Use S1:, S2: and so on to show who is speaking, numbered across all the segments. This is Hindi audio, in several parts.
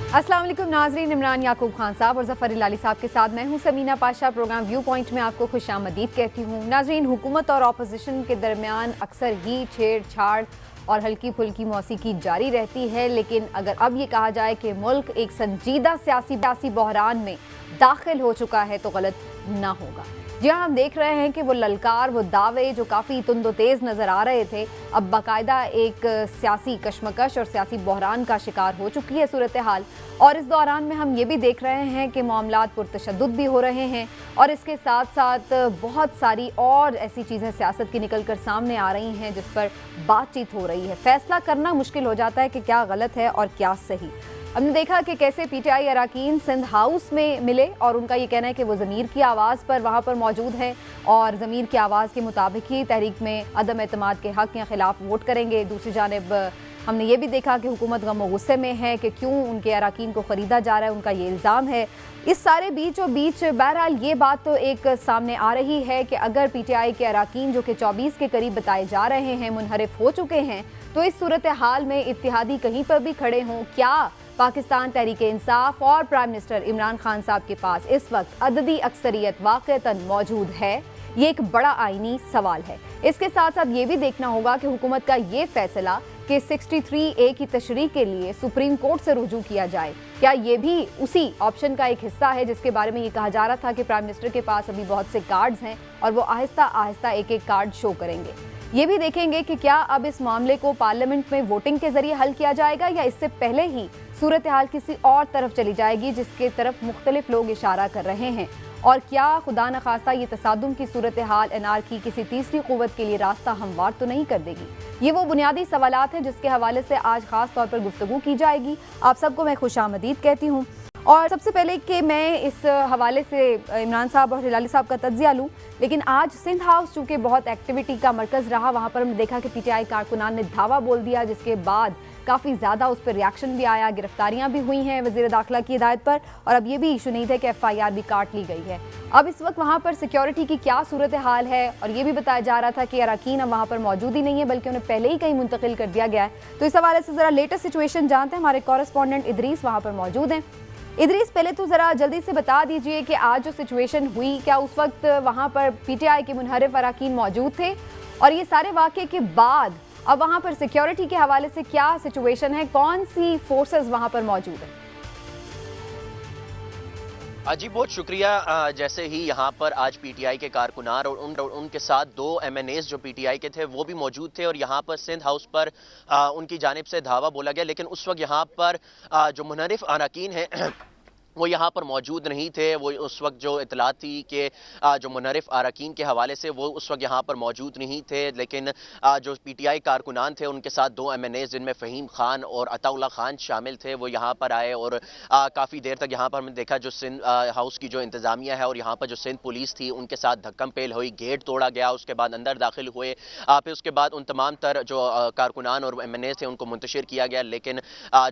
S1: अस्सलाम वालेकुम नाजरीन, इमरान याकूब खान साहब और ज़फ़र इलाली साहब के साथ मैं हूं Samina Pasha. Program view point में आपको खुशामदीद कहती हूं। नाजरीन, हुकूमत और अपोजिशन के दरमियान अक्सर ही छेड़छाड़ और हल्की फुल्की मौसीकी जारी रहती है, लेकिन अगर अब ये कहा जाए कि मुल्क एक संजीदा सियासी बहरान में दाखिल हो चुका है तो गलत ना होगा। जी हाँ, हम देख रहे हैं कि वो ललकार, वो दावे जो काफ़ी तुंदो तेज़ नज़र आ रहे थे, अब बाकायदा एक सियासी कशमकश और सियासी बहरान का शिकार हो चुकी है सूरत हाल। और इस दौरान में हम ये भी देख रहे हैं कि मामलात पुरतशद्दुद भी हो रहे हैं और इसके साथ साथ बहुत सारी और ऐसी चीज़ें सियासत की निकल कर सामने आ रही हैं जिस पर बातचीत हो रही है। फैसला करना मुश्किल हो जाता है कि क्या गलत है और क्या सही। हमने देखा कि कैसे पीटीआई अरकान सिंध हाउस में मिले और उनका ये कहना है कि वो ज़मीर की आवाज़ पर वहाँ पर मौजूद हैं और ज़मीर की आवाज़ के मुताबिक ही तहरीक में अदम एतमाद के हक़ या खिलाफ वोट करेंगे। दूसरी जानिब हमने ये भी देखा कि हुकूमत गम और गुस्से में है कि क्यों उनके अरकान को ख़रीदा जा रहा है, उनका ये इल्ज़ाम है। इस सारे बीचों बीच बहरहाल ये बात तो एक सामने आ रही है कि अगर पीटीआई के अरकान जो कि 24 के करीब बताए जा रहे हैं मुनहरिफ हो चुके हैं, तो इस सूरत हाल में इत्तेहादी कहीं पर भी खड़े हों, क्या पाकिस्तान तहरीक इंसाफ और प्राइम मिनिस्टर इमरान खान साहब के पास इस वक्त अददी अक्सरियत वाक़तन मौजूद है? ये एक बड़ा आईनी सवाल है। इसके साथ साथ ये भी देखना होगा कि हुकूमत का ये फैसला कि 63A की तशरीह के लिए सुप्रीम कोर्ट से रुजू किया जाए, क्या ये भी उसी ऑप्शन का एक हिस्सा है जिसके बारे में ये कहा जा रहा था कि प्राइम मिनिस्टर के पास अभी बहुत से कार्ड्स हैं और वो आहिस्ता आहिस्ता एक एक कार्ड शो करेंगे। ये भी देखेंगे कि क्या अब इस मामले को पार्लियामेंट में वोटिंग के जरिए हल किया जाएगा या इससे पहले ही सूरत हाल किसी और तरफ चली जाएगी जिसके तरफ मुख्तलिफ लोग इशारा कर रहे हैं। और क्या खुदा न खास्ता ये तसादुम की सूरत हाल एनआरकी किसी तीसरी क़ुव्वत के लिए रास्ता हमवार तो नहीं कर देगी? ये वो बुनियादी सवालात हैं जिसके हवाले से आज खास तौर पर गुफ्तगू की जाएगी। आप सबको मैं खुशामदीद कहती हूँ। और सबसे पहले कि मैं इस हवाले से इमरान साहब और हिलाली साहब का तज्जिया लूँ, लेकिन आज सिंध हाउस चूँकि बहुत एक्टिविटी का मरकज़ रहा, वहाँ पर हमने देखा कि पीटीआई कारकुनान ने धावा बोल दिया, जिसके बाद काफ़ी ज़्यादा उस पर रिएक्शन भी आया, गिरफ्तारियाँ भी हुई हैं वज़ीर दाखिला की हिदायत पर, और अब ये भी इशू नहीं था कि FIR भी काट ली गई है। अब इस वक्त वहाँ पर सिक्योरिटी की क्या सूरत हाल है, और ये भी बताया जा रहा था कि अरकान अब वहाँ पर मौजूद ही नहीं है बल्कि उन्हें पहले ही कहीं मुंतकिल कर दिया गया है। तो इस हवाले से ज़रा लेटेस्ट सिचुएशन जानते हैं। हमारे कॉरेस्पॉन्डेंट इदरीस वहाँ पर मौजूद हैं। इदरीस, पहले तो ज़रा जल्दी से बता दीजिए कि आज जो सिचुएशन हुई, क्या उस वक्त वहाँ पर पीटीआई के मुनहरिफ अरकान मौजूद थे, और ये सारे वाक़े के बाद अब वहाँ पर सिक्योरिटी के हवाले से क्या सिचुएशन है, कौन सी फोर्सेस वहाँ पर मौजूद हैं?
S2: जी बहुत शुक्रिया। जैसे ही यहाँ पर आज पीटीआई के कारकुनान और उनके साथ 2 MNAs जो पीटीआई के थे वो भी मौजूद थे, और यहाँ पर सिंध हाउस पर उनकी जानिब से धावा बोला गया, लेकिन उस वक्त यहाँ पर जो मुनहरिफ अरकान हैं वो यहाँ पर मौजूद नहीं थे। वो उस वक्त जो इतलात थी कि जो मुनहरिफ अरकान के हवाले से वो उस वक्त यहाँ पर मौजूद नहीं थे, लेकिन जो पीटीआई कारकुनान थे उनके साथ 2 MNAs जिनमें फ़हीम खान और अताउल्ला खान शामिल थे, वो यहाँ पर आए और काफ़ी देर तक यहाँ पर हमने देखा जो सिंध हाउस की जो इंतज़ामिया है और यहाँ पर जो सिंध पुलिस थी उनके साथ धक्कम पेल हुई, गेट तोड़ा गया, उसके बाद अंदर दाखिल हुए। फिर उसके बाद उन तमाम तर जो कारकुनान और MNAs थे उनको मुंतशिर किया गया, लेकिन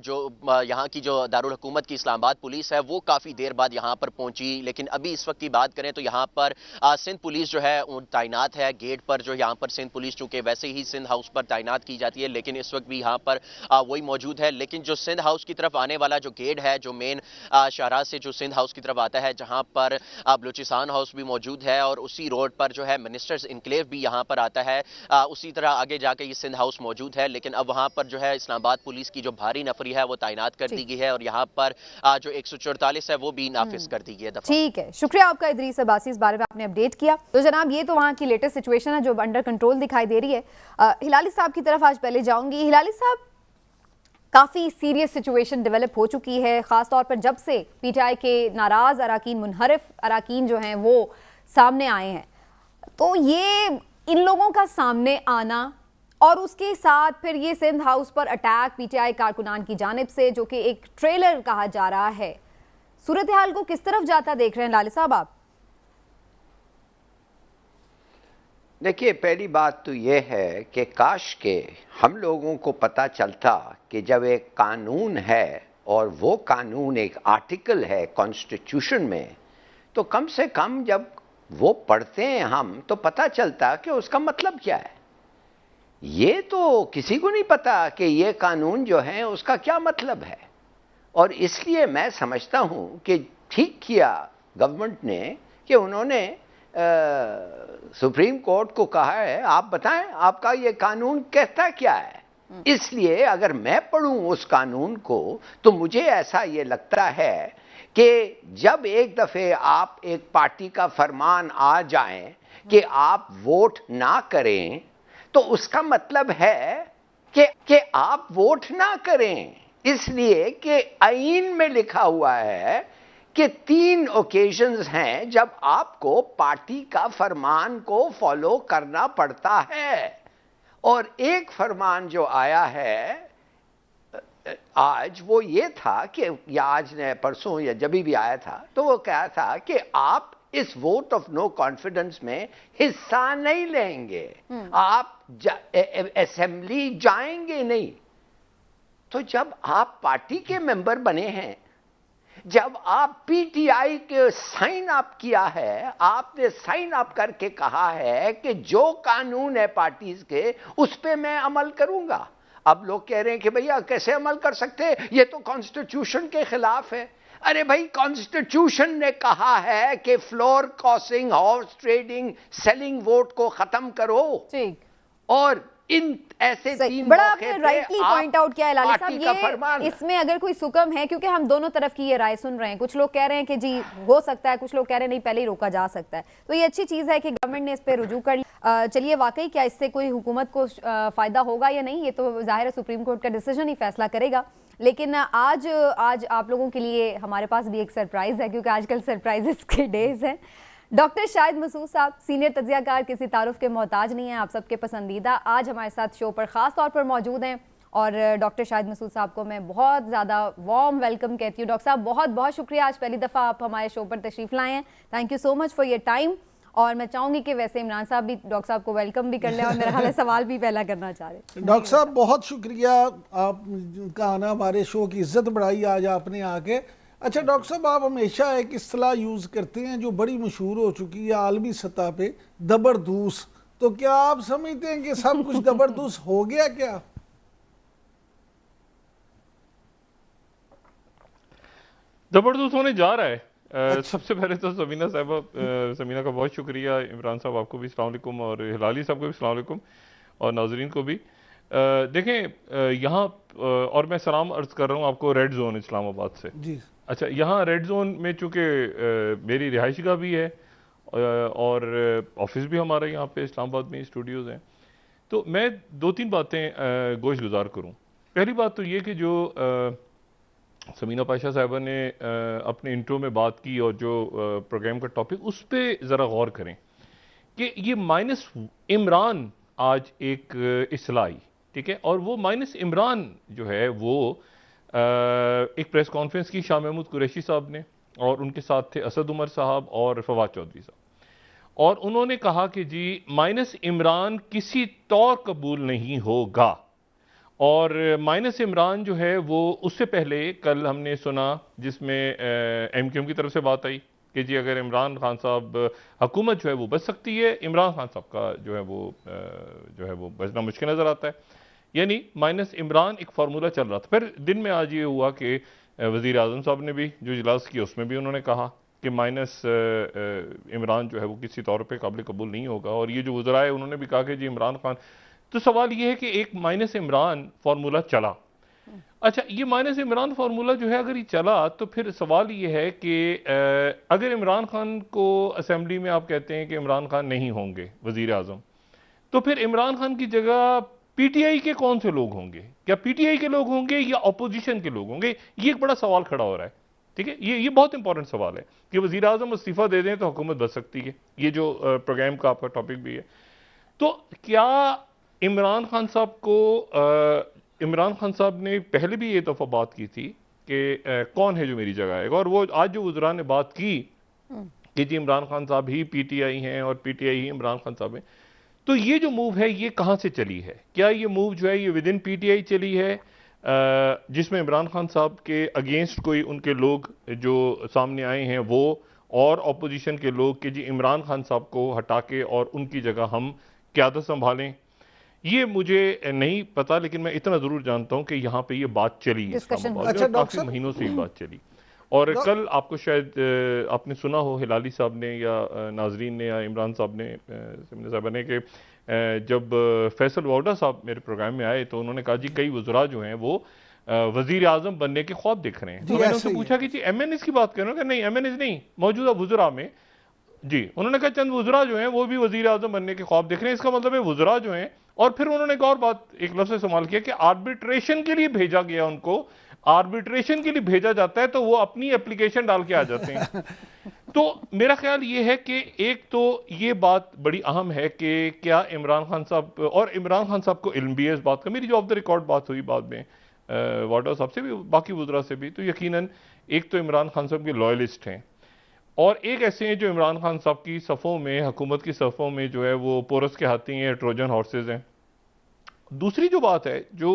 S2: जो यहाँ की जो दारुल हुकूमत की इस्लामाबाद पुलिस है वो काफी देर बाद यहां पर पहुंची। लेकिन अभी इस वक्त की बात करें तो यहां पर सिंध पुलिस जो है तैनात है गेट पर। जो यहां पर सिंध पुलिस चूंकि वैसे ही सिंध हाउस पर तैनात की जाती है, लेकिन इस वक्त भी यहां पर वही मौजूद है। लेकिन जो सिंध हाउस की तरफ आने वाला जो गेट है, जो मेन शाहराह से जो सिंध हाउस की तरफ आता है, जहां पर बलूचिस्तान हाउस भी मौजूद है, और उसी रोड पर जो है मिनिस्टर्स इनक्लेव भी यहां पर आता है, उसी तरह आगे जाके ये सिंध हाउस मौजूद है। लेकिन अब वहां पर जो है इस्लामाबाद पुलिस की जो भारी नफरी है वो तैनात कर दी गई है, और यहाँ पर जो 144 है वो भी नाफिज कर दी गई है।
S1: ठीक है, शुक्रिया आपका इदरीस अब्बासी, इस बारे में आपने अपडेट किया। तो जनाब, ये तो वहाँ की लेटेस्ट सिचुएशन है जो अंडर कंट्रोल दिखाई दे रही है। हिलाली साहब की तरफ आज पहले जाऊंगी। हिलाली साहब, काफ़ी सीरियस सिचुएशन डेवलप हो चुकी है, ख़ास तौर पर जब से पीटीआई के नाराज़ अरकान, मुनहरिफ अरकान जो हैं वो सामने आए हैं। तो ये इन लोगों का सामने आना और उसके साथ फिर ये सिंध हाउस पर अटैक पीटीआई कारकुनान की जानिब से, जो कि एक ट्रेलर कहा जा रहा है, सूरत हाल को किस तरफ जाता देख रहे हैं लाली साहब आप?
S3: देखिए, पहली बात तो ये है कि काश के हम लोगों को पता चलता कि जब एक कानून है और वो कानून एक आर्टिकल है कॉन्स्टिट्यूशन में, तो कम से कम जब वो पढ़ते हैं हम तो पता चलता कि उसका मतलब क्या है। ये तो किसी को नहीं पता कि ये कानून जो है उसका क्या मतलब है। और इसलिए मैं समझता हूं कि ठीक किया गवर्नमेंट ने कि उन्होंने सुप्रीम कोर्ट को कहा है आप बताएं आपका ये कानून कहता क्या है। इसलिए अगर मैं पढ़ूं उस कानून को तो मुझे ऐसा ये लगता है कि जब एक दफे आप एक पार्टी का फरमान आ जाए कि आप वोट ना करें तो उसका मतलब है कि आप वोट ना करें, इसलिए कि आईन में लिखा हुआ है कि 3 ओकेजन्स हैं जब आपको पार्टी का फरमान को फॉलो करना पड़ता है। और एक फरमान जो आया है आज वो ये था कि या आज ने परसों या जब भी आया था तो वो कहा था कि आप इस वोट ऑफ नो कॉन्फिडेंस में हिस्सा नहीं लेंगे, आप असेंबली जाएंगे नहीं। तो जब आप पार्टी के मेंबर बने हैं, जब आप पीटीआई के साइन अप किया है, आपने साइन अप करके कहा है कि जो कानून है पार्टीज के उस पे मैं अमल करूंगा। अब लोग कह रहे हैं कि भैया कैसे अमल कर सकते हैं, ये तो कॉन्स्टिट्यूशन के खिलाफ है। अरे भाई कॉन्स्टिट्यूशन ने कहा है कि floor crossing, horse trading, selling vote को खत्म करो। ठीक। और इन ऐसे 3
S1: बड़ा आपने राइटली पॉइंट आउट किया है लाली साहब, ये इसमें अगर कोई सुकम है, क्योंकि हम दोनों तरफ की ये राय सुन रहे हैं, कुछ लोग कह रहे हैं कि जी हो सकता है, कुछ लोग कह रहे हैं नहीं पहले ही रोका जा सकता है। तो ये अच्छी चीज है कि गवर्नमेंट ने इस पे रुजू कर लिया। चलिए वाकई क्या इससे कोई हुकूमत को फायदा होगा या नहीं, ये तो जाहिर है सुप्रीम कोर्ट का डिसीजन ही फैसला करेगा। लेकिन आज आप लोगों के लिए हमारे पास भी एक सरप्राइज है, क्योंकि आजकल सरप्राइजेस के डेज हैं। डॉक्टर शाहिद मसूद साहब, सीनियर तज्जियाकार, किसी तारुफ के मोहताज नहीं है, आप सबके पसंदीदा, आज हमारे साथ शो पर ख़ास तौर पर मौजूद हैं। और डॉक्टर शाहिद मसूद साहब को मैं बहुत ज़्यादा वार्म वेलकम कहती हूँ। डॉक्टर साहब बहुत बहुत शुक्रिया, आज पहली दफ़ा आप हमारे शो पर तशरीफ़ लाए हैं। Thank you so much for your time. और मैं चाहूँगी कि वैसे इमरान साहब भी डॉक्टर साहब को वेलकम भी कर लें, और मेरा ख्याल है सवाल भी पहला करना चाह रहे।
S4: डॉक्टर साहब बहुत शुक्रिया आपका आना, हमारे शो की इज्जत बढ़ाई आज आपने आके। अच्छा डॉक्टर साहब, आप हमेशा एक इस्तेलाह यूज़ करते हैं जो बड़ी मशहूर हो चुकी है आलमी सतह पे, दबरदूस। तो क्या आप समझते हैं कि सब कुछ दबरदूस हो गया क्या?
S5: जबरदस्त होने जा रहा है। सबसे पहले तो समीना साहब, समीना का बहुत शुक्रिया, इमरान साहब आपको भी अस्सलाम वालेकुम, और हिलाली साहब को भी अस्सलाम वालेकुम, और नाजरीन को भी। देखें यहाँ, और मैं सलाम अर्ज कर रहा हूँ आपको रेड जोन इस्लामाबाद से जी। अच्छा, यहाँ रेड जोन में चूँकि मेरी रिहाइश गाह भी है और ऑफिस भी हमारा यहाँ पे इस्लामाबाद में स्टूडियोज़ हैं, तो मैं 2-3 बातें गोश गुजार करूँ। पहली बात तो ये कि जो समीना पाशा साहिबा ने अपने इंट्रो में बात की और जो प्रोग्राम का टॉपिक, उस पर ज़रा गौर करें कि ये माइनस इमरान आज एक इस्लाही, ठीक है, और वो माइनस इमरान जो है वो एक प्रेस कॉन्फ्रेंस की शाह महमूद कुरैशी साहब ने, और उनके साथ थे असद उमर साहब और फवाद चौधरी साहब, और उन्होंने कहा कि जी माइनस इमरान किसी तौर कबूल नहीं होगा। और माइनस इमरान जो है वो उससे पहले कल हमने सुना जिसमें MQM की तरफ से बात आई कि जी अगर इमरान खान साहब हुकूमत जो है वो बच सकती है, इमरान खान साहब का जो है वो बचना मुश्किल नज़र आता है। यानी माइनस इमरान एक फार्मूला चल रहा था। फिर दिन में आज ये हुआ कि वज़ीर आज़म साहब ने भी जो इजलास किया उसमें भी उन्होंने कहा कि माइनस इमरान जो है वो किसी तौर पे काबिल कबूल नहीं होगा, और ये जो वज़रा है उन्होंने भी कहा कि जी इमरान खान। तो सवाल ये है कि एक माइनस इमरान फार्मूला चला। अच्छा, ये माइनस इमरान फार्मूला जो है अगर ये चला तो फिर सवाल ये है कि अगर इमरान खान को असेंबली में आप कहते हैं कि इमरान खान नहीं होंगे वज़ीर आज़म, तो फिर इमरान खान की जगह पीटीआई के कौन से लोग होंगे? क्या पीटीआई के लोग होंगे या अपोजिशन के लोग होंगे? ये एक बड़ा सवाल खड़ा हो रहा है, ठीक है। ये बहुत इंपॉर्टेंट सवाल है कि वज़ीर आज़म इस्तीफ़ा दे दें तो हुकूमत बच सकती है, ये जो प्रोग्राम का आपका टॉपिक भी है। तो क्या इमरान खान साहब ने पहले भी ये दफ़ा बात की थी कि कौन है जो मेरी जगह आएगा, और वो आज जो वज़रा ने बात की कि जी इमरान खान साहब ही पीटीआई हैं और पीटीआई ही इमरान खान साहब हैं, तो ये जो मूव है ये कहाँ से चली है? क्या ये मूव जो है ये विद इन पीटीआई चली है जिसमें इमरान खान साहब के अगेंस्ट कोई उनके लोग जो सामने आए हैं वो, और अपोजिशन के लोग कि जी इमरान खान साहब को हटा के और उनकी जगह हम क़यादत संभालें, ये मुझे नहीं पता, लेकिन मैं इतना जरूर जानता हूं कि यहाँ पे ये बात चली
S1: Discussion
S5: इस्लामाबाद
S1: हुई।
S5: में,
S4: अच्छा,
S5: और
S4: डॉक्टर
S5: काफी
S4: साहब,
S5: महीनों से ये बात चली। और कल आपको शायद आपने सुना हो हिलाली साहब ने या नाजरीन ने या इमरान साहब ने, समीना साहब ने, कि जब फैसल वाउडा साहब मेरे प्रोग्राम में आए तो उन्होंने कहा जी कई वज़रा जो हैं वो वजीर आजम बनने के ख्वाब देख रहे हैं।
S4: जी,
S5: तो मैंने
S4: ऐसे
S5: उनसे
S4: ही
S5: पूछा कि जी MNS की बात कर रहे हो? कि नहीं MNS नहीं, मौजूदा वज़रा में। जी, उन्होंने कहा चंद वज़रा जो हैं वो भी वजीर आजम बनने के ख्वाब देख रहे हैं। इसका मतलब है वज़रा जो हैं, और फिर उन्होंने एक और बात, एक लफ्ज़ इस्तेमाल किया कि आर्बिट्रेशन के लिए भेजा गया, उनको आर्बिट्रेशन के लिए भेजा जाता है तो वो अपनी एप्लीकेशन डाल के आ जाते हैं। तो मेरा ख्याल ये है कि एक तो ये बात बड़ी अहम है कि क्या इमरान खान साहब, और इमरान खान साहब को इल्म भी है इस बात का। मेरी जो ऑफ द रिकॉर्ड बात हुई बाद में वाडा साहब से भी, बाकी वज़रा से भी, तो यकीनन एक तो इमरान खान साहब के लॉयलिस्ट हैं, और एक ऐसे हैं जो इमरान खान साहब की सफ़ों में, हुकूमत की सफ़ों में जो है वो पोरस के हाथी हैं, ट्रोजन हॉर्सेज हैं। दूसरी जो बात है, जो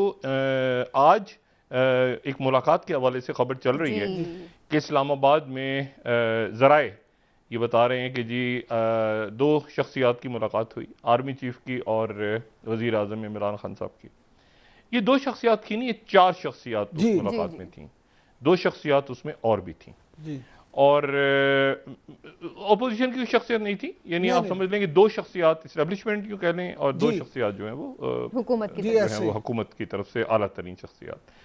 S5: आज एक मुलाकात के हवाले से खबर चल रही है कि इस्लामाबाद में ज़राए ये बता रहे हैं कि जी दो शख्सियात की मुलाकात हुई, आर्मी चीफ की और वज़ीर आज़म इमरान खान साहब की। ये दो शख्सियात की नहीं, ये 4 शख्सियात उस
S4: जी,
S5: मुलाकात
S1: जी,
S5: में थी। 2 शख्सियात उसमें और भी थी,
S4: जी,
S5: और अपोजिशन की शख्सियत नहीं थी, यानी
S4: नहीं,
S5: आप समझ लें कि 2 शख्सियात इस्टेब्लिशमेंट क्यों कह लें, और 2
S4: जी।
S5: शख्सियात जो हैं वो
S1: हुकूमत की
S4: जी,
S5: जो हैं
S4: ऐसे
S5: वो हुकूमत की तरफ से आला तरीन शख्सियात।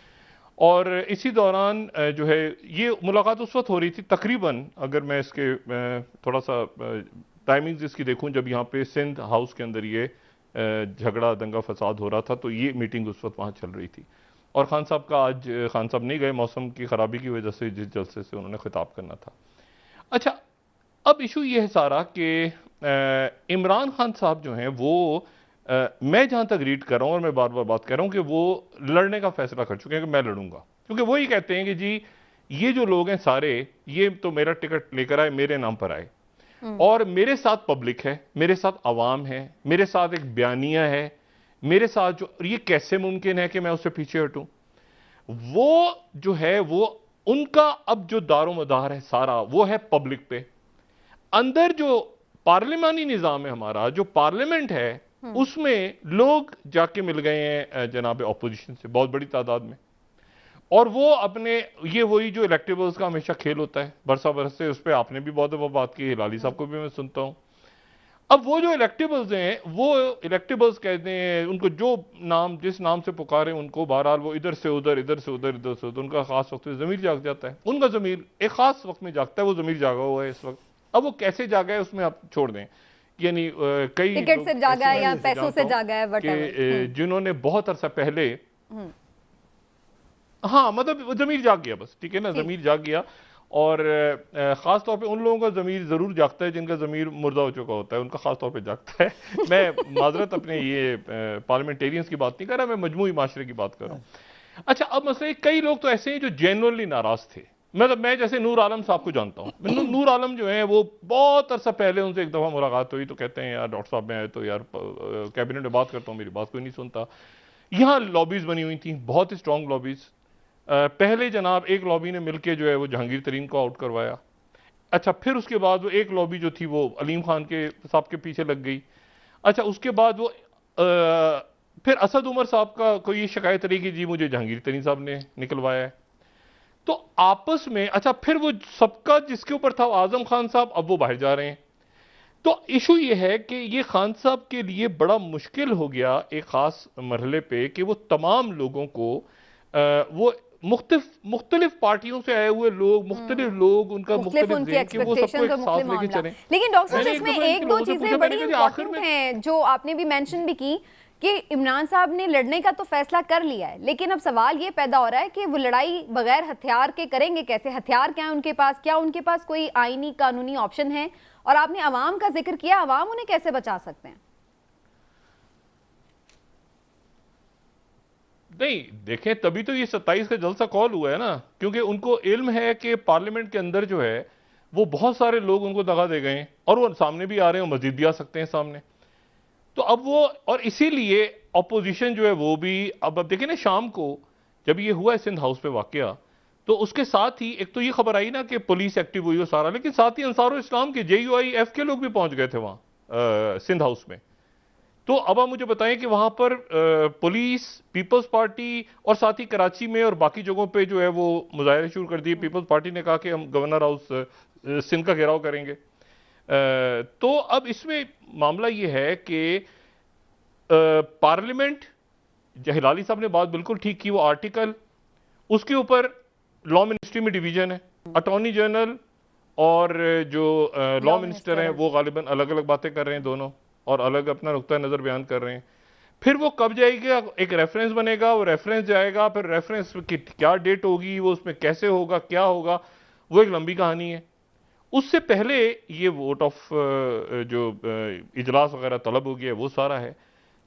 S5: और इसी दौरान जो है ये मुलाकात उस वक्त हो रही थी तकरीबन, अगर मैं इसके थोड़ा सा टाइमिंग्स इसकी देखूं, जब यहाँ पे सिंध हाउस के अंदर ये झगड़ा दंगा फसाद हो रहा था, तो ये मीटिंग उस वक्त वहाँ चल रही थी। और खान साहब का आज खान साहब नहीं गए, मौसम की ख़राबी की वजह से, जिस जलसे से उन्होंने खिताब करना था। अच्छा, अब इशू ये है सारा कि इमरान खान साहब जो हैं वो मैं जहां तक रीड कर रहा हूं, और मैं बार बार बात कर रहा हूं कि वो लड़ने का फैसला कर चुके हैं कि मैं लड़ूंगा, क्योंकि वो ही कहते हैं कि जी ये जो लोग हैं सारे, ये तो मेरा टिकट लेकर आए, मेरे नाम पर आए, और मेरे साथ पब्लिक है, मेरे साथ अवाम है, मेरे साथ एक बयानिया है, मेरे साथ जो, ये कैसे मुमकिन है कि मैं उससे पीछे हटूं? वो जो है वो उनका अब जो दारोमदार है सारा वो है पब्लिक पे। अंदर जो पार्लिमानी निज़ाम है हमारा, जो पार्लियामेंट है, उसमें लोग जाके मिल गए हैं जनाब ऑपोजिशन से बहुत बड़ी तादाद में, और वो अपने, ये वही जो इलेक्टेबल्स का हमेशा खेल होता है, बरसा बरस से, उस पर आपने भी बहुत दफा बात की, हिलाली साहब को भी मैं सुनता हूं। अब वो जो इलेक्टेबल्स हैं, वो इलेक्टेबल्स कहते हैं उनको, जो नाम जिस नाम से पुकारे उनको, बहरहाल वो इधर से उधर, इधर से उधर, इधर से उधर, उनका खास वक्त में ज़मीर जाग जाता है, उनका ज़मीर एक खास वक्त में जागता है, वो ज़मीर जागा हुआ है इस वक्त। अब वो कैसे जागा है उसमें आप छोड़ दें, यानी कई
S1: टिकट से जागा है या पैसों से जागा है,
S5: कि
S1: व्हाटएवर,
S5: जिन्होंने बहुत अरसा पहले, हाँ मतलब जमीर जाग गया, बस ठीक है ना, जमीर जाग गया। और ख़ास तौर पे उन लोगों का ज़मीर ज़रूर जागता है जिनका ज़मीर मुर्दा हो चुका होता है, उनका ख़ास तौर पे जागता है। मैं माजरत अपने ये पार्लियामेंटेरियंस की बात नहीं कर रहा, मैं मजमूई माशरे की बात कर रहा हूँ। अच्छा, अब मसला कई लोग तो ऐसे हैं जो जेन्युइनली नाराज़ थे, मतलब मैं जैसे नूर आलम साहब को जानता हूँ। नूर आलम जो है वो बहुत अरसा पहले उनसे एक दफ़ा मुलाकात हुई तो कहते हैं यार डॉक्टर साहब मैं आए तो यार कैबिनेट में बात करता हूँ, मेरी बात कोई नहीं सुनता। यहाँ लॉबीज़ बनी हुई थी, बहुत ही स्ट्रॉन्ग लॉबीज़। पहले जनाब एक लॉबी ने मिलकर जो है वो जहांगीर तरीन को आउट करवाया। अच्छा, फिर उसके बाद वो एक लॉबी जो थी वो अलीम खान के साहब के पीछे लग गई। अच्छा, उसके बाद वो फिर असद उमर साहब का कोई ये शिकायत रही कि जी मुझे जहांगीर तरीन साहब ने निकलवाया है, तो आपस में, अच्छा फिर वो सबका जिसके ऊपर था आजम खान साहब, अब वो बाहर जा रहे हैं। तो इशू ये है कि ये खान साहब के लिए बड़ा मुश्किल हो गया एक खास मरहले पे कि वो तमाम लोगों को वो मुख्तलिफ पार्टियों से आए हुए लोग, मुख्तलिफ लोग, उनका मुख्तलिफ
S1: उनकी
S5: ज़हन कि वो सबको एक साथ लेके चलें।
S1: लेकिन डॉक्टर साहब
S5: मैंने
S1: इसमें
S5: एक
S1: एक दो चीजें बड़ी इंपॉर्टेंट हैं जो आपने भी मेंशन भी की कि इमरान साहब ने लड़ने का तो फैसला कर लिया है, लेकिन अब सवाल ये पैदा हो रहा है कि वो लड़ाई बगैर हथियार के करेंगे कैसे? हथियार क्या है उनके पास? क्या उनके पास कोई आईनी कानूनी ऑप्शन है? और आपने अवाम का जिक्र किया, अवाम उन्हें कैसे बचा सकते हैं?
S5: नहीं देखें, तभी तो ये 27 का जलसा कॉल हुआ है ना, क्योंकि उनको इल्म है कि पार्लियामेंट के अंदर जो है वो बहुत सारे लोग उनको दगा दे गए हैं, और वो सामने भी आ रहे हैं, मस्जिद भी आ सकते हैं सामने। तो अब वो, और इसीलिए अपोजिशन जो है वो भी, अब देखें ना, शाम को जब ये हुआ है सिंध हाउस पे वाकया, तो उसके साथ ही एक तो ये खबर आई ना कि पुलिस एक्टिव हुई हो सारा, लेकिन साथ ही अंसारुल इस्लाम के JUIF के लोग भी पहुंच गए थे वहां सिंध हाउस में, तो अब आप मुझे बताएं कि वहां पर पुलिस, पीपल्स पार्टी और साथ ही कराची में और बाकी जगहों पे जो है वो मुजाहरे शुरू कर दिए। पीपल्स पार्टी ने कहा कि हम गवर्नर हाउस सिंध का घेराव करेंगे। तो अब इसमें मामला ये है कि पार्लियामेंट, हिलाली साहब ने बात बिल्कुल ठीक की, वो आर्टिकल, उसके ऊपर लॉ मिनिस्ट्री में डिवीजन है। अटॉर्नी जनरल और जो लॉ मिनिस्टर हैं वो गालिबन अलग अलग बातें कर रहे हैं दोनों, और अलग अपना नुक्ता नजर बयान कर रहे हैं। फिर वो कब जाएगा, एक रेफरेंस बनेगा, वो रेफरेंस जाएगा, फिर रेफरेंस की क्या डेट होगी, वो उसमें कैसे होगा, क्या होगा, वो एक लंबी कहानी है। उससे पहले ये वोट ऑफ जो इजलास वगैरह तलब हो गया है, वो सारा है।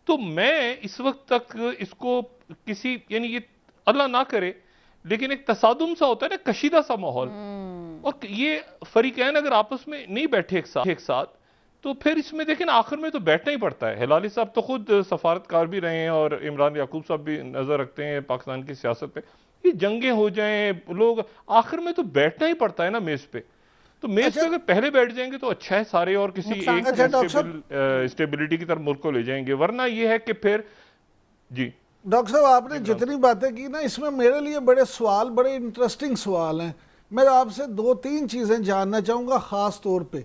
S5: तो मैं इस वक्त तक इसको किसी, यानी ये अल्लाह ना करे, लेकिन एक तसादुम सा होता है ना, कशीदा सा माहौल, और ये फरीकैन अगर आपस में नहीं बैठे एक साथ तो फिर इसमें देखें ना, आखिर में तो बैठना ही पड़ता है। हिलाली साहब तो खुद सफारतकार भी रहे हैं और इमरान याकूब साहब भी नजर रखते हैं पाकिस्तान की सियासत पे। ये जंगें हो जाएं, लोग आखिर में तो बैठना ही पड़ता है ना मेज पे। तो मेज पे अगर पहले बैठ जाएंगे तो अच्छा है, सारे और किसी एक स्टेबिलिटी की तरफ मुल्क को ले जाएंगे, वरना ये है कि फिर जी।
S4: डॉक्टर साहब, आपने जितनी बातें की ना, इसमें मेरे लिए बड़े सवाल, बड़े इंटरेस्टिंग सवाल हैं। मैं आपसे 2-3 चीज़ें जानना चाहूँगा ख़ास तौर पे।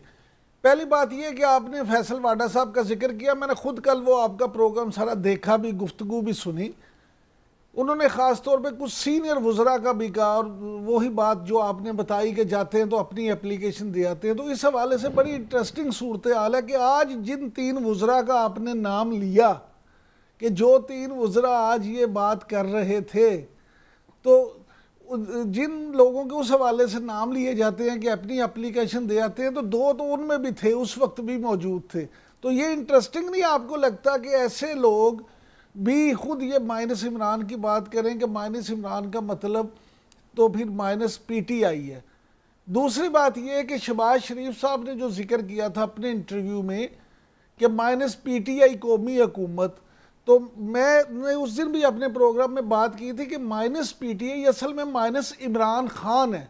S4: पहली बात यह कि आपने फैसल वाडा साहब का जिक्र किया, मैंने खुद कल वो आपका प्रोग्राम सारा देखा भी, गुफ्तगू भी सुनी। उन्होंने ख़ास तौर पे कुछ सीनियर वज़रा का भी कहा, और वही बात जो आपने बताई कि जाते हैं तो अपनी एप्लीकेशन दे आते हैं। तो इस हवाले से बड़ी इंटरेस्टिंग सूरत हाल है कि आज जिन 3 वज़रा का आपने नाम लिया, कि जो 3 वज़रा आज ये बात कर रहे थे, तो जिन लोगों के उस हवाले से नाम लिए जाते हैं कि अपनी एप्लीकेशन दे आते हैं, तो 2 तो उनमें भी थे, उस वक्त भी मौजूद थे। तो ये इंटरेस्टिंग नहीं आपको लगता कि ऐसे लोग भी खुद ये माइनस इमरान की बात करें कि माइनस इमरान का मतलब तो फिर माइनस PTI है। दूसरी बात यह है कि शहबाज शरीफ साहब ने जो जिक्र किया था अपने इंटरव्यू में कि माइनस PTI कौमी हुकूमत, तो मैंने उस दिन भी अपने प्रोग्राम में बात की थी कि माइनस PTI असल में माइनस इमरान खान है।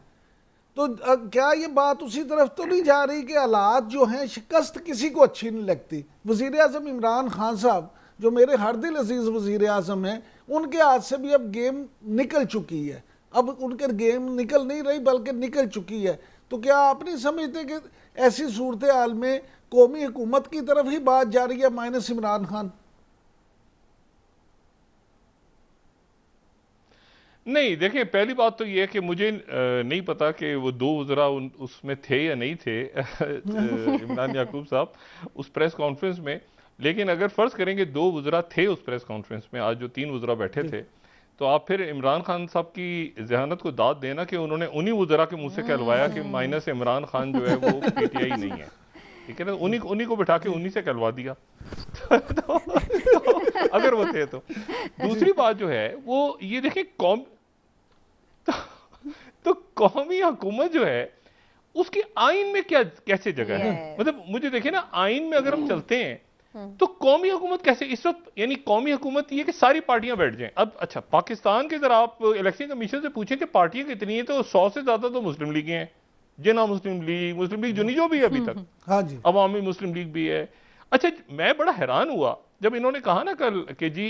S4: तो क्या ये बात उसी तरफ तो नहीं जा रही कि हालात जो हैं, शिकस्त किसी को अच्छी नहीं लगती। वज़ीर आज़म इमरान खान साहब जो मेरे हर दिल अजीज़ वज़ीर आज़म हैं, उनके हाथ से भी अब गेम निकल चुकी है। अब उनके गेम निकल नहीं रही बल्कि निकल चुकी है। तो क्या आप नहीं समझते कि ऐसी सूरत हाल में कौमी हुकूमत की तरफ ही बात जा रही है माइनस इमरान खान?
S5: नहीं, देखिए, पहली बात तो ये है कि मुझे नहीं पता कि वो 2 वज़रा उसमें थे या नहीं थे इमरान याकूब साहब उस प्रेस कॉन्फ्रेंस में। लेकिन अगर फ़र्ज़ करेंगे 2 वज़रा थे उस प्रेस कॉन्फ्रेंस में, आज जो 3 वज़रा बैठे थे, तो आप फिर इमरान खान साहब की जहानत को दाद देना कि उन्होंने उन्हीं वज़रा के मुंह से कहलवाया कि माइनस इमरान खान जो है वो PTI नहीं है, ठीक है ना। उन्हीं को बिठा के उन्हीं से कहलवा दिया तो अगर वो थे तो। दूसरी बात जो है वो ये देखें, तो कौमी हुकूमत जो है उसकी आइन में क्या कैसे जगह है। मतलब मुझे देखिए ना, आइन में अगर हम चलते हैं तो कौमी हुकूमत कैसे इस वक्त, यानी कौमी हुकूमत ये कि सारी पार्टियां बैठ जाएं। अब अच्छा, पाकिस्तान के जरा आप इलेक्शन कमीशन से पूछें कि पार्टियां कितनी हैं, तो 100 से ज्यादा तो मुस्लिम लीग हैं, जिन्ना मुस्लिम लीग जो भी है अभी तक,
S4: हाँ जी,
S5: अवामी मुस्लिम लीग भी है। अच्छा, मैं बड़ा हैरान हुआ जब इन्होंने कहा ना कल कि जी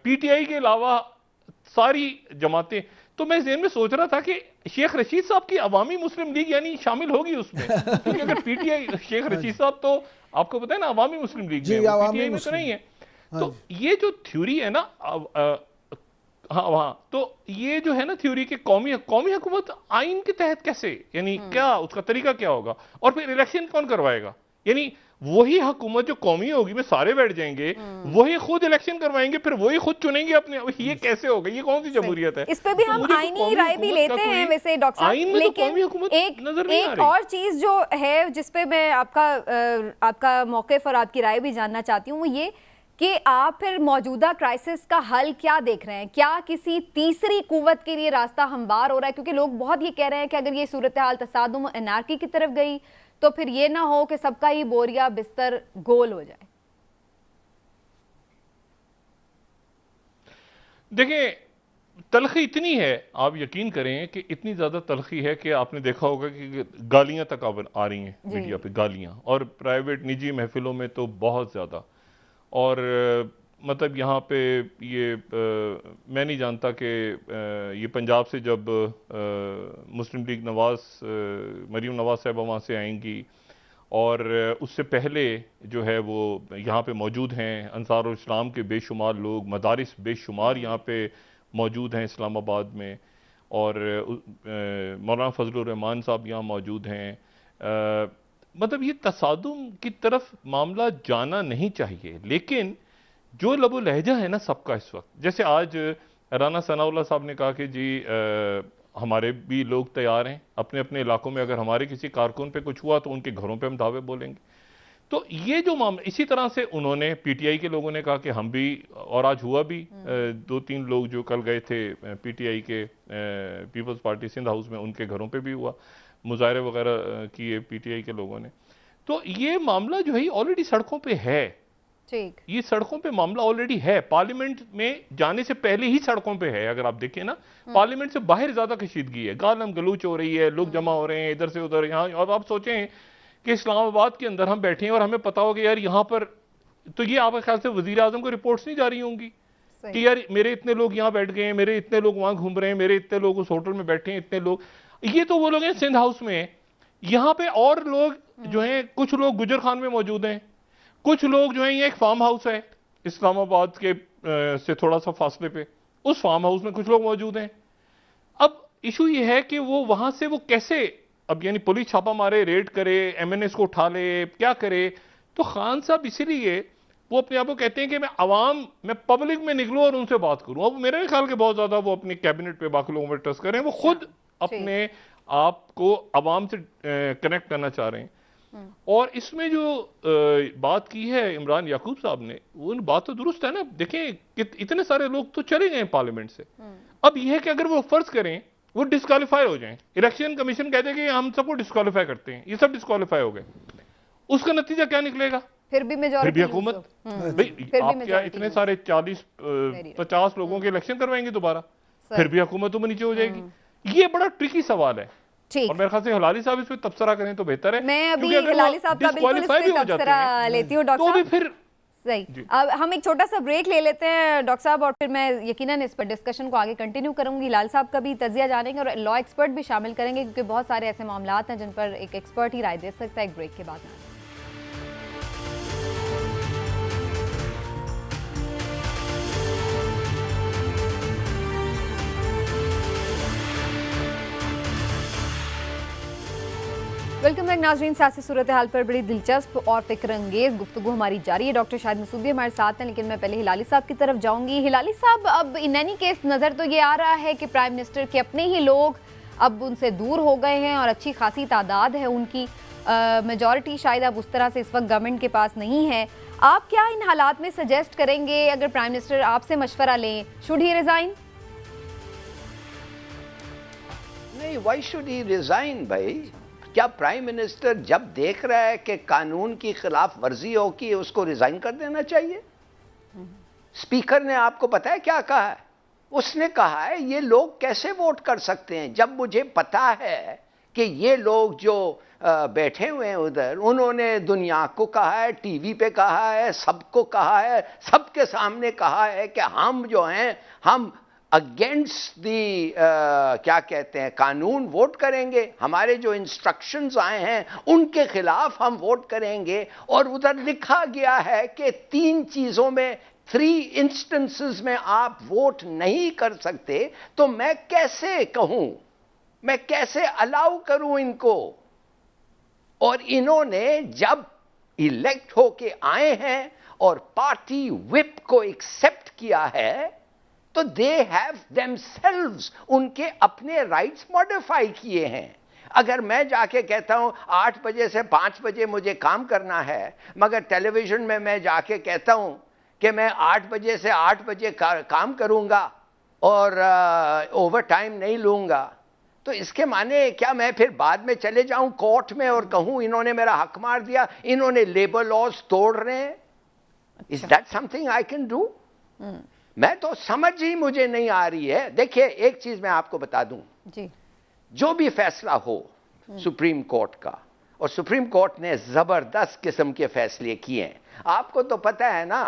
S5: PTI के अलावा सारी जमातें, तो मैं ज़हन में सोच रहा था कि शेख रशीद साहब की अवामी मुस्लिम लीग यानी शामिल होगी उसमें, क्योंकि अगर PTI, शेख रशीद साहब तो आपको पता है ना अवामी मुस्लिम लीग में, PTI में तो नहीं है। तो ये जो थ्योरी है ना, हाँ वहाँ, तो ये जो है ना थ्योरी के कौमी हुकूमत आइन के तहत कैसे, यानी क्या उसका तरीका क्या होगा, और फिर इलेक्शन कौन करवाएगा। यानी वही हुकूमत जो कौमी होगी में सारे बैठ जाएंगे, वही खुद इलेक्शन करवाएंगे, फिर वही खुद चुनेंगे अपने। ये कैसे होगा, ये कौन सी जमहूरियत है।
S1: इस पे भी हम आईनी राय भी लेते हैं वैसे डॉक्टर साहब, लेकिन एक और चीज जो है जिस पे मैं आपका मौक़िफ़ और आपकी राय भी जानना चाहती हूँ, वो ये कि आप फिर मौजूदा क्राइसिस का हल क्या देख रहे हैं। क्या किसी तीसरी कुव्वत के लिए रास्ता हमवार हो रहा है? क्योंकि लोग बहुत ये कह रहे हैं कि अगर ये सूरत हाल तसादुम एनार्की की तरफ गई तो फिर ये ना हो कि सबका ही बोरिया बिस्तर गोल हो जाए।
S5: देखिए, तलखी इतनी है, आप यकीन करें कि इतनी ज्यादा तलखी है कि आपने देखा होगा कि गालियां तक आ रही हैं मीडिया पे, गालियां, और प्राइवेट निजी महफिलों में तो बहुत ज्यादा। और मतलब यहाँ पे ये मैं नहीं जानता कि ये पंजाब से जब मुस्लिम लीग मरीम नवाज साहबा वहाँ से आएंगी और उससे पहले जो है वो यहाँ पे मौजूद हैं अंसारुल इस्लाम के बेशुमार लोग, मदारिस बेशुमार यहाँ पे मौजूद हैं इस्लामाबाद में, और मौलाना फजलुर रहमान साहब यहाँ मौजूद हैं। मतलब ये तसादुम की तरफ मामला जाना नहीं चाहिए, लेकिन जो लबो लहजा है ना सबका इस वक्त, जैसे आज राना सनाउल्लाह साहब ने कहा कि जी हमारे भी लोग तैयार हैं अपने अपने इलाकों में, अगर हमारे किसी कारकुन पे कुछ हुआ तो उनके घरों पे हम दावे बोलेंगे। तो ये जो मामला, इसी तरह से उन्होंने पीटीआई के लोगों ने कहा कि हम भी, और आज हुआ भी, 2-3 लोग जो कल गए थे पीटीआई के पीपल्स पार्टी सिंध हाउस में, उनके घरों पे भी हुआ, मुजाहरे वगैरह किए पीटीआई के लोगों ने। तो ये मामला जो है ऑलरेडी सड़कों पे है,
S1: ठीक,
S5: ये सड़कों पे मामला ऑलरेडी है, पार्लियामेंट में जाने से पहले ही सड़कों पे है। अगर आप देखें ना, पार्लियामेंट से बाहर ज्यादा कशीदगी है, गालम गलूच हो रही है, लोग जमा हो रहे हैं इधर से उधर यहाँ। और आप सोचें कि इस्लामाबाद के अंदर हम बैठे हैं और हमें पता हो कि यार यहाँ पर, तो ये आपके ख्याल से वजीर आजम को रिपोर्ट्स नहीं जा रही होंगी कि यार मेरे इतने लोग यहाँ बैठ गए हैं, मेरे इतने लोग वहां घूम रहे हैं, मेरे इतने लोग उस होटल में बैठे हैं, इतने लोग। ये तो वो लोग हैं सिंध हाउस में, यहाँ पे और लोग जो हैं, कुछ लोग गुजर खान में मौजूद हैं, कुछ लोग जो हैं, ये एक फार्म हाउस है इस्लामाबाद के से थोड़ा सा फासले पे, उस फार्म हाउस में कुछ लोग मौजूद हैं। अब इशू ये है कि वो वहां से वो कैसे, अब यानी पुलिस छापा मारे, रेड करे, एमएनएस को उठा ले, क्या करे। तो खान साहब इसीलिए वो अपने आप को कहते हैं कि मैं पब्लिक में निकलूं और उनसे बात करूं। अब मेरे ख्याल के बहुत ज्यादा वो अपनी कैबिनेट पे बाकी लोगों में ट्रस्ट करें, वो खुद अपने आप को अवाम से कनेक्ट करना चाह रहे हैं। और इसमें जो बात की है इमरान याकूब साहब ने, वो बात तो दुरुस्त है ना। देखें कि इतने सारे लोग तो चले गए पार्लियामेंट से, अब यह है कि अगर वो फर्ज करें वो डिस्क्वालीफाई हो जाएं, इलेक्शन कमीशन कहते हैं कि हम सबको डिस्क्वालीफाई करते हैं, ये सब डिस्क्वालीफाई हो गए, उसका नतीजा क्या निकलेगा?
S1: फिर भी मेजॉरिटी,
S5: फिर भी हुकूमत। भाई आप क्या इतने सारे 40-50 लोगों के इलेक्शन करवाएंगे दोबारा, फिर भी हुकूमत तो नीचे हो जाएगी। ये बड़ा ट्रिकी सवाल है, और मेरे ख्याल से हिलाली साहब इस पे तबसरा करें तो बेहतर है।
S1: मैं अभी हिलाली साहब का बिल्कुल इस पे तबसरा लेती हूँ डॉक्टर साहब,
S5: फिर
S1: सही। अब हम एक छोटा सा ब्रेक ले लेते हैं डॉक्टर साहब, और फिर मैं यकीनन इस पर डिस्कशन को आगे कंटिन्यू करूंगी। हिलाल साहब का भी तजिया जानेंगे और लॉ एक्सपर्ट भी शामिल करेंगे, क्योंकि बहुत सारे ऐसे मामलात हैं जिन पर एक एक्सपर्ट ही राय दे सकता है। एक ब्रेक के बाद वेलकम बैक नाजरीन। सियासी सूरत हाल पर बड़ी दिलचस्प और फिक्र अंगेज गुफ्तगू हमारी जारी है। डॉक्टर शाहिद मसूदी हमारे साथ हैं, लेकिन मैं पहले हिलाली साहब की तरफ जाऊंगी। हिलाली साहब, अब इन एनी केस नज़र तो ये आ रहा है कि प्राइम मिनिस्टर के अपने ही लोग अब उनसे दूर हो गए हैं और अच्छी खासी तादाद है उनकी, मेजॉरिटी शायद अब उस तरह से इस वक्त गवर्नमेंट के पास नहीं है। आप क्या इन हालात में सजेस्ट करेंगे, अगर प्राइम मिनिस्टर आपसे मशवरा लें, शुड ही रिजाइन?
S3: नहीं, व्हाई शुड ही रिजाइन भाई? क्या प्राइम मिनिस्टर जब देख रहा है कि कानून की खिलाफ वर्जी हो कि उसको रिजाइन कर देना चाहिए? स्पीकर ने आपको पता है क्या कहा है? उसने कहा है ये लोग कैसे वोट कर सकते हैं जब मुझे पता है कि ये लोग जो बैठे हुए हैं उधर, उन्होंने दुनिया को कहा है, टीवी पे कहा है, सबको कहा है, सबके सामने कहा है कि हम जो हैं हम अगेंस्ट दी क्या कहते हैं कानून वोट करेंगे, हमारे जो इंस्ट्रक्शंस आए हैं उनके खिलाफ हम वोट करेंगे। और उधर लिखा गया है कि 3 चीजों में, 3 इंस्टेंसेस में आप वोट नहीं कर सकते। तो मैं कैसे कहूं, मैं कैसे अलाउ करूं इनको? और इन्होंने जब इलेक्ट होके आए हैं और पार्टी व्हिप को एक्सेप्ट किया है, तो दे हैव देमसेल्व्स उनके अपने राइट्स मॉडिफाई किए हैं। अगर मैं जाके कहता हूं 8 बजे से 5 बजे मुझे काम करना है, मगर टेलीविजन में मैं जाके कहता हूं कि मैं 8 बजे से 8 बजे काम करूंगा और ओवर टाइम नहीं लूंगा, तो इसके माने क्या मैं फिर बाद में चले जाऊं कोर्ट में और कहूं इन्होंने मेरा हक मार दिया, इन्होंने लेबर लॉज तोड़ रहे हैं? Is that something I can do? मैं तो समझ ही मुझे नहीं आ रही है। देखिए एक चीज मैं आपको बता दूं जी, जो भी फैसला हो सुप्रीम कोर्ट का, और सुप्रीम कोर्ट ने जबरदस्त किस्म के फैसले किए हैं। आपको तो पता है ना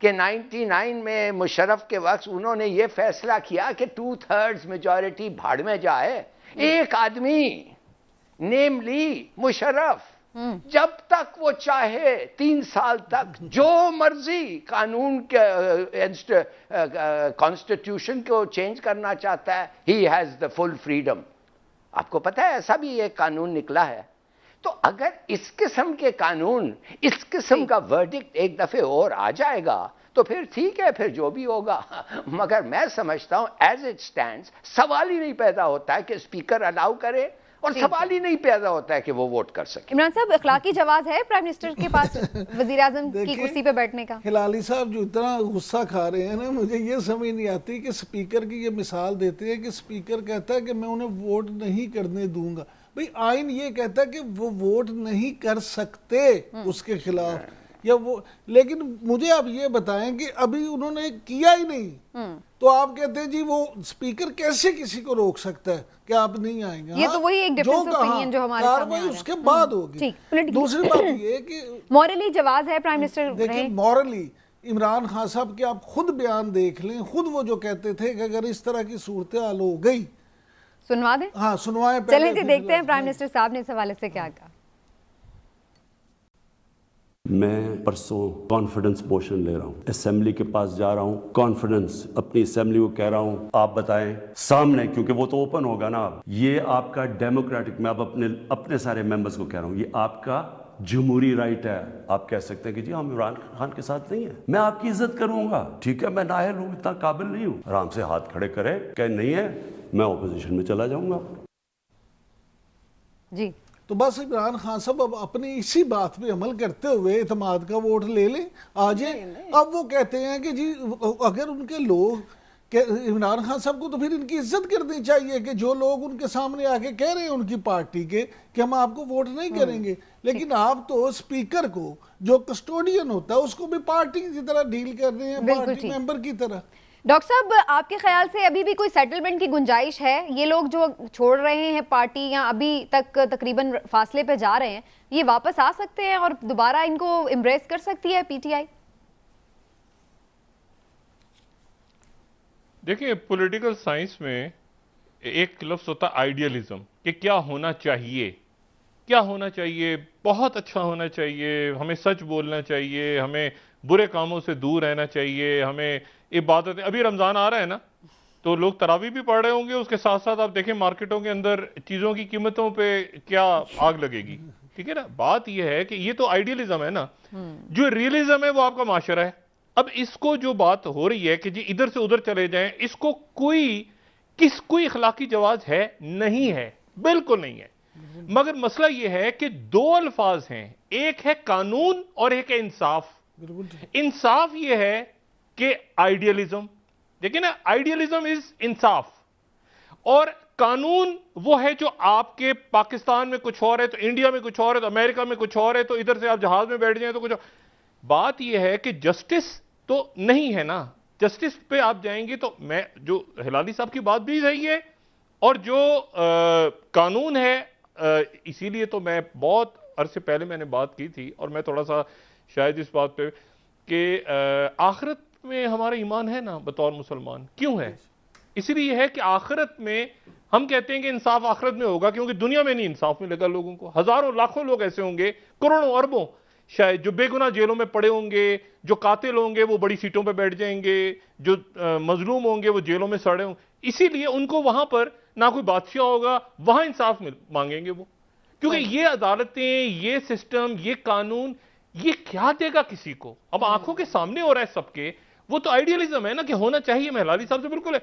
S3: कि 99 में मुशर्रफ के वक्त उन्होंने ये फैसला किया कि 2/3 मेजॉरिटी भाड़ में जाए। एक आदमी नेमली मुशर्रफ जब तक वो चाहे 3 साल तक जो मर्जी कानून के कॉन्स्टिट्यूशन को चेंज करना चाहता है, he has the full freedom. आपको पता है ऐसा भी एक कानून निकला है। तो अगर इस किस्म के कानून, इस किस्म का वर्डिक्ट एक दफे और आ जाएगा तो फिर ठीक है, फिर जो भी होगा। मगर मैं समझता हूं एज इट स्टैंड्स सवाल ही नहीं पैदा होता है कि स्पीकर अलाउ करे, और सवाल ही नहीं पैदा होता है कि वो वोट कर सके।
S1: इमरान साहब, अखलाकी जवाब है प्राइम मिनिस्टर के पास वजीर आजम की कुर्सी पे बैठने का?
S4: हिलाली साहब जो इतना गुस्सा खा रहे हैं ना, मुझे ये समझ नहीं आती कि स्पीकर की ये मिसाल देते हैं कि स्पीकर कहता है कि मैं उन्हें वोट नहीं करने दूंगा। भाई आइन ये कहता है कि वो वोट नहीं कर सकते उसके खिलाफ, या वो, लेकिन मुझे आप ये बताएं कि अभी उन्होंने किया ही नहीं, तो आप कहते हैं जी वो स्पीकर कैसे किसी को रोक सकता है कि आप नहीं आएंगे?
S1: ये तो वही एक डिफरेंस ऑफ ओपिनियन जो हमारे सामने आ रहा है।
S4: उसके बाद होगी।
S1: ठीक,
S4: दूसरी बात ये कि
S1: मॉरली जवाब है प्राइम मिनिस्टर।
S4: देखिए मॉरली इमरान खान साहब के आप खुद बयान देख लें, खुद वो जो कहते थे कि अगर इस तरह की सूरत हाल हो गई,
S1: सुनवा दें?
S4: हाँ सुनवाएं।
S1: चलिए जी देखते हैं प्राइम मिनिस्टर साहब ने इस हवाले से क्या कहा।
S6: मैं परसों कॉन्फिडेंस मोशन ले रहा हूँ, असेंबली के पास जा रहा हूँ, कॉन्फिडेंस अपनी असेंबली को कह रहा हूँ आप बताएं सामने, क्योंकि वो तो ओपन होगा ना। ये आपका डेमोक्रेटिक, मैं अब अपने सारे मेंबर्स को कह रहा हूँ, ये आपका जमहूरी राइट है। आप कह सकते हैं कि जी हम इमरान खान के साथ नहीं है, मैं आपकी इज्जत करूंगा, ठीक है, मैं नाअहल हूँ, इतना काबिल नहीं हूँ। आराम से हाथ खड़े करें, कह नहीं है मैं ऑपोजिशन में चला जाऊंगा
S1: जी।
S4: तो बस इमरान खान साहब अब अपनी इसी बात पे अमल करते हुए इत्मीद का वोट ले लें, आ जाए। अब वो कहते हैं कि जी अगर उनके लोग इमरान खान साहब को तो फिर इनकी इज्जत करनी चाहिए कि जो लोग उनके सामने आके कह रहे हैं उनकी पार्टी के कि हम आपको वोट नहीं करेंगे, लेकिन आप तो स्पीकर को जो कस्टोडियन होता है उसको भी पार्टी की तरह डील कर रहे हैं, पार्टी मेंबर की तरह।
S1: डॉक्टर साहब, आपके ख्याल से अभी भी कोई सेटलमेंट की गुंजाइश है? ये लोग जो छोड़ रहे हैं पार्टी या अभी तक तकरीबन फासले पे जा रहे हैं, ये वापस आ सकते हैं और दोबारा इनको एम्ब्रेस कर सकती है पीटीआई?
S5: देखिए, पॉलिटिकल साइंस में एक लफ्ज होता है आइडियलिज्म, कि क्या होना चाहिए, क्या होना चाहिए, बहुत अच्छा होना चाहिए, हमें सच बोलना चाहिए, हमें बुरे कामों से दूर रहना चाहिए, हमें इबादत। अभी रमजान आ रहा है ना, तो लोग तरावी भी पढ़ रहे होंगे, उसके साथ साथ आप देखें मार्केटों के अंदर चीजों की कीमतों पे क्या आग लगेगी, ठीक है ना। बात यह है कि ये तो आइडियलिज्म है ना, जो रियलिज्म है वो आपका माशरा है। अब इसको जो बात हो रही है कि जी इधर से उधर चले जाएं, इसको कोई इखलाकी जवाब है नहीं है, बिल्कुल नहीं है। मगर मसला यह है कि दो अल्फाज हैं, एक है कानून और एक है इंसाफ। इंसाफ यह है कि आइडियलिज्म, देखिए ना, आइडियलिज्म इज इंसाफ, और कानून वो है जो आपके पाकिस्तान में कुछ और है तो इंडिया में कुछ और है तो अमेरिका में कुछ और है, तो इधर से आप जहाज में बैठ जाए तो कुछ और। बात यह है कि जस्टिस तो नहीं है ना, जस्टिस पे आप जाएंगे तो मैं जो हिलाली साहब की बात भी सही है, और जो कानून है, इसीलिए तो मैं बहुत अरसे पहले मैंने बात की थी, और मैं थोड़ा सा शायद इस बात पे कि आखिरत में हमारा ईमान है ना बतौर मुसलमान। क्यों है? इसीलिए है कि आखिरत में हम कहते हैं कि इंसाफ आखिरत में होगा, क्योंकि दुनिया में नहीं इंसाफ मिलेगा लोगों को। हजारों लाखों लोग ऐसे होंगे, करोड़ों अरबों शायद, जो बेगुनाह जेलों में पड़े होंगे, जो कातिल होंगे वो बड़ी सीटों पे बैठ जाएंगे, जो मजलूम होंगे वो जेलों में सड़े होंगे। इसीलिए उनको वहां पर ना कोई बादशाह होगा, वहां इंसाफ मांगेंगे वो, क्योंकि ये अदालतें, ये सिस्टम, ये कानून, ये क्या देगा किसी को? अब आंखों के सामने हो रहा है सबके, वो तो आइडियलिज्म है ना कि होना चाहिए। मैं हिलाली साहब से बिल्कुल है।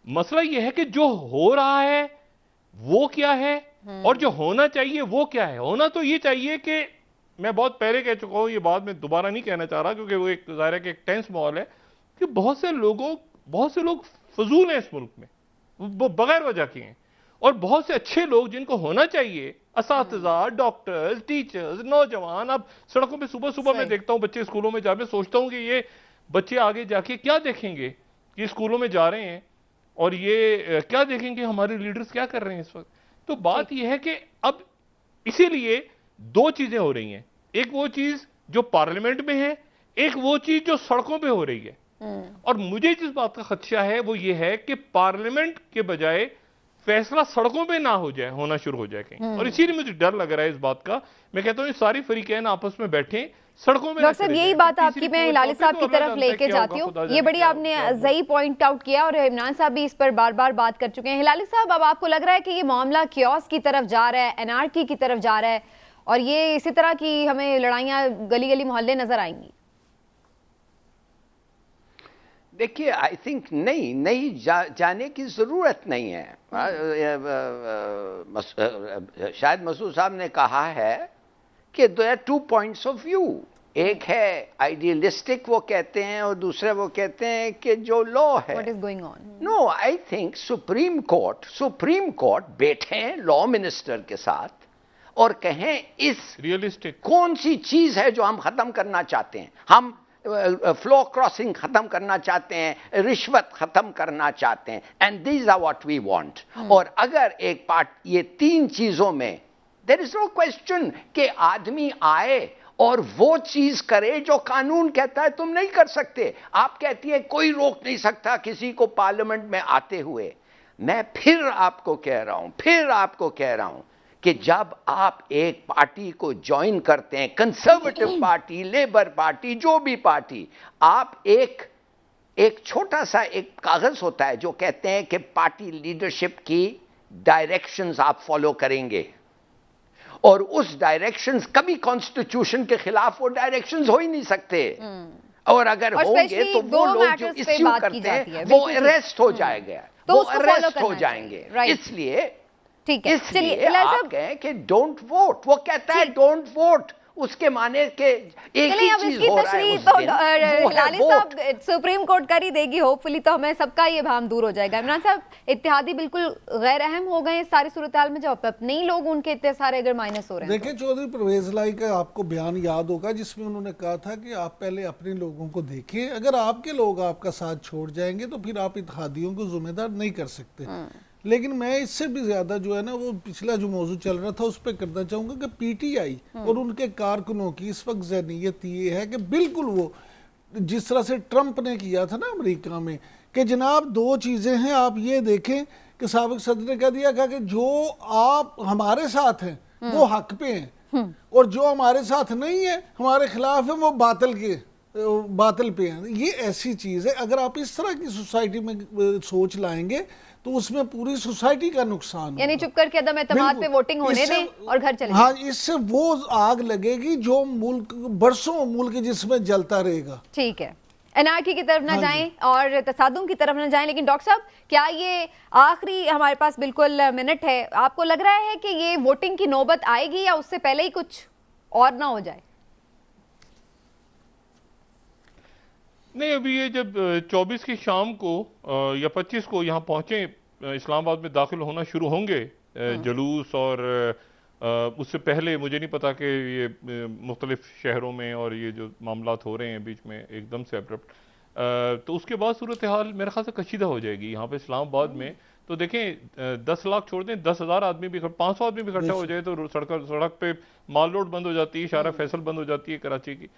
S5: मसला ये है कि जो हो रहा है वो क्या है और जो होना चाहिए वो क्या है। होना तो ये चाहिए कि, मैं बहुत पहले कह चुका हूं, ये बात मैं दोबारा नहीं कहना चाह रहा, क्योंकि वो एक ज़ाहिर है कि एक टेंस माहौल है, कि बहुत से लोग फजूल हैं इस मुल्क में, वो बगैर वजह के हैं, और बहुत से अच्छे लोग जिनको होना चाहिए, असातिज़ा, डॉक्टर्स, टीचर्स, नौजवान। अब सड़कों पे सुबह सुबह मैं देखता हूं बच्चे स्कूलों में जाके, सोचता हूं कि ये बच्चे आगे जाके क्या देखेंगे कि स्कूलों में जा रहे हैं, और ये क्या देखेंगे हमारे लीडर्स क्या कर रहे हैं इस वक्त। तो बात यह है कि अब इसीलिए दो चीजें हो रही हैं, एक वो चीज जो पार्लियामेंट में है, एक वो चीज जो सड़कों पे हो रही है। और मुझे जिस बात का खदशा है वो ये है कि पार्लियामेंट के बजाय फैसला सड़कों पे ना हो जाए, होना शुरू हो जाए कहीं, और इसीलिए मुझे डर लग रहा है इस बात का। मैं कहता हूं ये सारी फरीकैन आपस में बैठे सड़कों में।
S1: डॉक्टर साहब यही बात आपकी मैं हिलाली साहब की तरफ लेके जाती हूँ, ये बड़ी आपने सही पॉइंट आउट किया और इमरान साहब भी इस पर बार बार बात कर चुके हैं। हिलाली साहब, अब आपको लग रहा है कि ये मामला क्योस की तरफ जा रहा है, एनार्की की तरफ जा रहा है, और ये इसी तरह की हमें लड़ाइयाँ गली गली मोहल्ले नजर आएंगी?
S3: देखिए, आई थिंक नहीं जाने की ज़रूरत नहीं है। शायद मसूद साहब ने कहा है कि there are 2 points of view. एक है आइडियलिस्टिक, वो कहते हैं, और दूसरे वो कहते हैं कि जो लॉ है।
S1: What is going on?
S3: No, I think supreme court बैठे लॉ मिनिस्टर के साथ और कहें इस
S5: रियलिस्टिक
S3: कौन सी चीज है जो हम खत्म करना चाहते हैं। हम फ्लो क्रॉसिंग खत्म करना चाहते हैं, रिश्वत खत्म करना चाहते हैं, and these are what we want. और अगर एक पार्ट ये 3 चीजों में, देयर इज नो क्वेश्चन कि आदमी आए और वो चीज करे जो कानून कहता है तुम नहीं कर सकते। आप कहती है कोई रोक नहीं सकता किसी को पार्लियामेंट में आते हुए। मैं फिर आपको कह रहा हूं कि जब आप एक पार्टी को ज्वाइन करते हैं, कंजर्वेटिव पार्टी, लेबर पार्टी, जो भी पार्टी, आप एक छोटा सा एक कागज होता है जो कहते हैं कि पार्टी लीडरशिप की डायरेक्शंस आप फॉलो करेंगे, और उस डायरेक्शंस कभी कॉन्स्टिट्यूशन के खिलाफ वो डायरेक्शंस हो ही नहीं सकते। और अगर होंगे तो वो लोग जो इश्यू करते हैं वो अरेस्ट हो जाएगा, वो अरेस्ट हो जाएंगे। इसलिए
S1: ठीक है, चलिए
S3: आप कहें कि डोंट वोट, वो कहता है डोंट वोट, उसके माने के एक ही चीज हो रहा है उस दिन, वो है वोट।
S1: सुप्रीम कोर्ट कर ही देगी होपफुली, तो हमें सबका ये भ्रम दूर हो जाएगा। इमरान साहब, इत्तेहादी बिल्कुल गैर अहम हो गए इस सारी सूरत हाल में, जब अपने ही लोग उनके इतने सारे अगर माइनस हो रहे हैं।
S4: देखिए, चौधरी परवेज लाई का आपको बयान याद होगा जिसमें उन्होंने कहा था कि आप पहले अपने लोगों को देखें, अगर आपके लोग आपका साथ छोड़ जाएंगे तो फिर आप इत्तेहादियों को जिम्मेदार नहीं कर सकते। लेकिन मैं इससे भी ज्यादा जो है ना, वो पिछला जो मौजू चल रहा था उस पर करना चाहूंगा कि पीटीआई और उनके कारकुनों की इस वक्त ज़हनियत ये है कि बिल्कुल वो जिस तरह से ट्रंप ने किया था ना अमेरिका में, कि जनाब 2 चीजें हैं, आप ये देखें कि साबिक सदर ने कह दिया कि जो आप हमारे साथ हैं वो हक पे हैं, और जो हमारे साथ नहीं है, हमारे खिलाफ है, वो बातिल पे हैं। ये ऐसी चीज है, अगर आप इस तरह की सोसाइटी में सोच लाएंगे तो उसमें पूरी सोसाइटी का नुकसान, यानी
S1: चुप करके अदम एतमाद पे वोटिंग होने दें और घर चले।
S4: हाँ, इससे वो आग लगेगी जो मुल्क बरसों मुल्क जिसमें जलता रहेगा।
S1: ठीक है, एनआरकी की तरफ ना जाएं और तसादुम की तरफ ना जाएं। लेकिन डॉक्टर साहब, क्या ये आखिरी हमारे पास बिल्कुल मिनट है, आपको लग रहा है कि ये वोटिंग की नौबत आएगी या उससे पहले ही कुछ और ना हो जाए?
S5: नहीं, अभी ये जब 24 की शाम को या 25 को यहाँ पहुंचे, इस्लामाबाद में दाखिल होना शुरू होंगे जुलूस, और उससे पहले मुझे नहीं पता कि ये मुख्तलिफ शहरों में और ये जो मामलात हो रहे हैं बीच में एकदम से अब्रप्ट, तो उसके बाद सूरत हाल मेरे ख्याल से कशीदा हो जाएगी यहाँ पे इस्लामाबाद में। तो देखें, 10 लाख छोड़ दें, 10,000 आदमी भी, 500 आदमी भी इकट्ठा हो जाए तो सड़क पे माल रोड बंद हो जाती है, शारा फैसल बंद हो जाती है कराची की।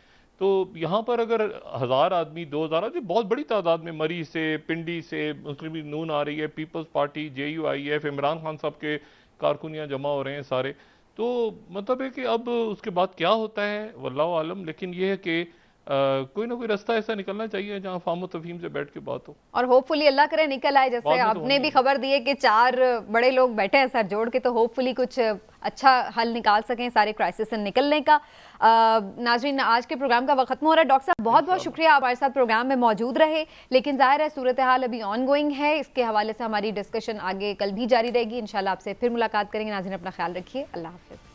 S5: तो यहाँ पर अगर 1000 आदमी, 2000 आदमी, बहुत बड़ी तादाद में मरी से, पिंडी से मुस्लिम लीग नून आ रही है, peoples party, JUIF, Imran Khan साहब के कारकुन यहाँ जमा हो रहे हैं सारे। तो मतलब है कि अब उसके बाद क्या होता है वल्लाहु आलम, लेकिन ये है कि कोई ना कोई रास्ता ऐसा निकलना चाहिए जहाँ फाहम तफहीम से बैठ के बात हो,
S1: और होपफुली अल्लाह करे निकल आए। जैसे आपने भी खबर दी है कि 4 बड़े लोग बैठे हैं सर जोड़ के, तो होपफुली कुछ अच्छा हल निकाल सकें सारे क्राइसिस से निकलने का। नाजरीन, आज के प्रोग्राम का वक्त खत्म हो रहा है। डॉक्टर साहब, बहुत बहुत शुक्रिया, आप हमारे साथ प्रोग्राम में मौजूद रहे। लेकिन जाहिर है सूरत हाल अभी ऑन गोइंग है, इसके हवाले से हमारी डिस्कशन आगे कल भी जारी रहेगी। इंशाल्लाह आपसे फिर मुलाकात करेंगे। नाज़रीन, अपना ख्याल रखिए, अल्लाह हाफिज़।